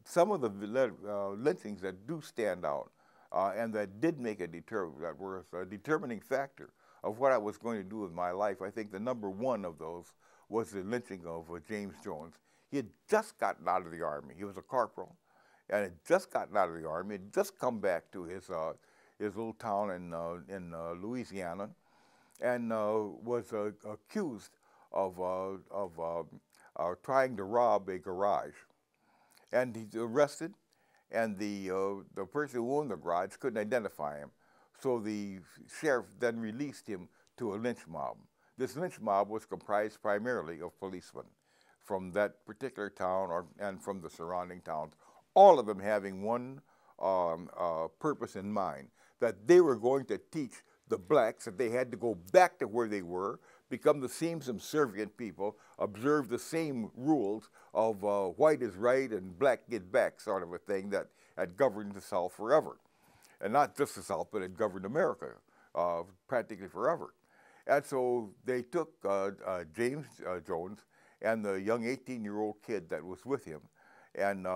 Some of the lynchings that do stand out and that did make that were a determining factor of what I was going to do with my life. I think the number one of those was the lynching of James Jones. He had just gotten out of the Army. He was a corporal and had just gotten out of the Army, had just come back to his little town in Louisiana, and was accused of trying to rob a garage. And he's arrested, and the person who owned the garage couldn't identify him. So the sheriff then released him to a lynch mob. This lynch mob was comprised primarily of policemen from that particular town and from the surrounding towns, all of them having one purpose in mind, that they were going to teach the blacks that they had to go back to where they were, become the same subservient people, observe the same rules of white is right and black get back sort of a thing that had governed the South forever. And not just the South, but it governed America practically forever. And so they took James Jones and the young 18-year-old kid that was with him and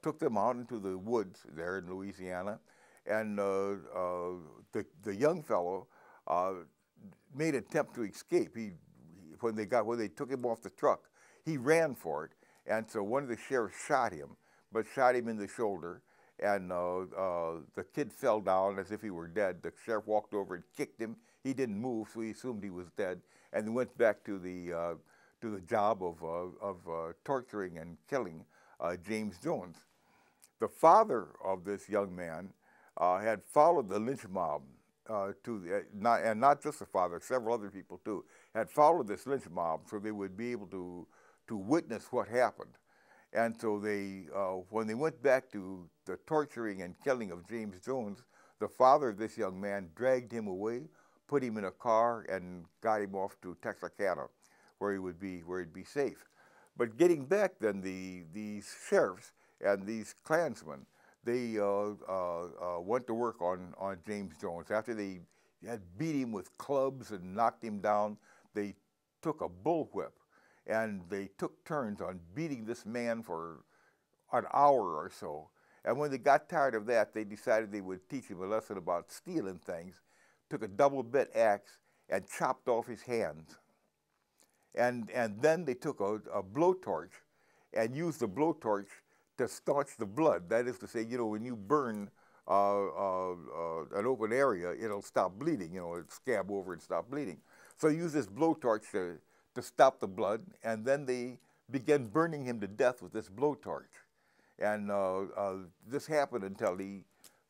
took them out into the woods there in Louisiana. And the young fellow made an attempt to escape. When they took him off the truck, he ran for it. And so one of the sheriffs shot him, but shot him in the shoulder. And the kid fell down as if he were dead. The sheriff walked over and kicked him. He didn't move, so he assumed he was dead. And he went back to the job of torturing and killing James Jones. The father of this young man had followed the lynch mob and not just the father, several other people too, had followed this lynch mob so they would be able to witness what happened. And so they, when they went back to the torturing and killing of James Jones, the father of this young man dragged him away, put him in a car, and got him off to Texarkana, where he'd be safe. But getting back then, these sheriffs and these Klansmen, they went to work on James Jones. After they had beat him with clubs and knocked him down, they took a bullwhip and they took turns on beating this man for an hour or so. And when they got tired of that, they decided they would teach him a lesson about stealing things, took a double-bit axe and chopped off his hands. And then they took a blowtorch and used the blowtorch to staunch the blood. That is to say, you know, when you burn an open area, it'll stop bleeding, you know, it'll scab over and stop bleeding. So they used this blowtorch to stop the blood, and then they began burning him to death with this blowtorch. And this happened until he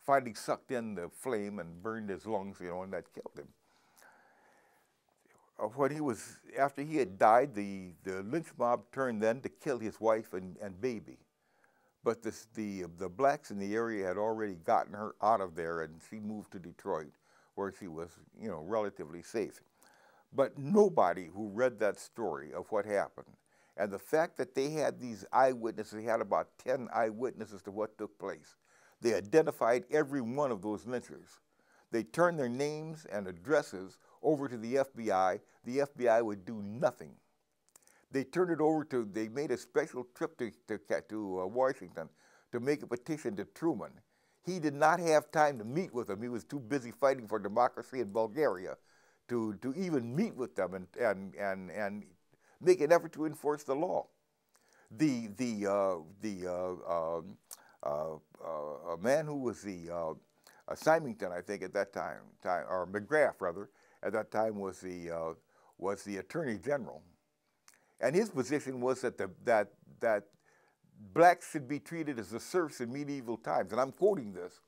finally sucked in the flame and burned his lungs, you know, and that killed him. After he had died, the lynch mob turned then to kill his wife and baby. But the blacks in the area had already gotten her out of there, and she moved to Detroit, where she was, you know, relatively safe. But nobody who read that story of what happened, and the fact that they had these eyewitnesses, they had about 10 eyewitnesses to what took place. They identified every one of those lynchers. They turned their names and addresses over to the FBI. The FBI would do nothing. They turned it over they made a special trip to Washington to make a petition to Truman. He did not have time to meet with them. He was too busy fighting for democracy in Bulgaria to even meet with them and make an effort to enforce the law. A man who was Symington, I think, at that time, or McGrath rather, at that time was the Attorney General, and his position was that blacks should be treated as the serfs in medieval times, and I'm quoting this.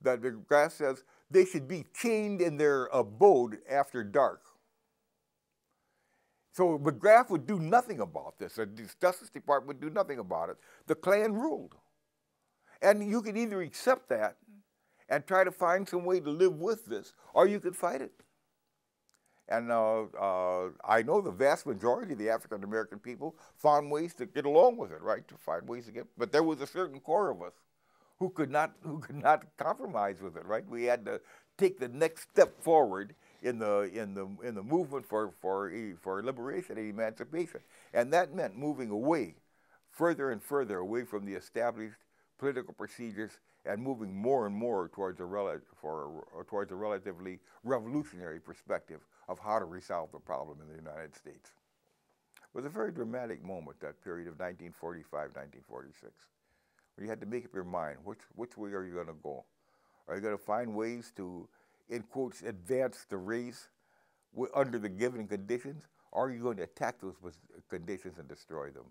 That McGrath says they should be chained in their abode after dark. So McGrath would do nothing about this. The Justice Department would do nothing about it. The Klan ruled. And you could either accept that and try to find some way to live with this, or you could fight it. And I know the vast majority of the African-American people found ways to get along with it, right? To find ways to but there was a certain core of us who could not compromise with it, right? We had to take the next step forward in the movement for liberation and emancipation, and that meant moving away further and further away from the established political procedures and moving more and more towards towards a relatively revolutionary perspective of how to resolve the problem in the United States. It was a very dramatic moment, that period of 1945, 1946, where you had to make up your mind, which way are you going to go? Are you going to find ways to, in quotes, advance the race under the given conditions, or are you going to attack those conditions and destroy them?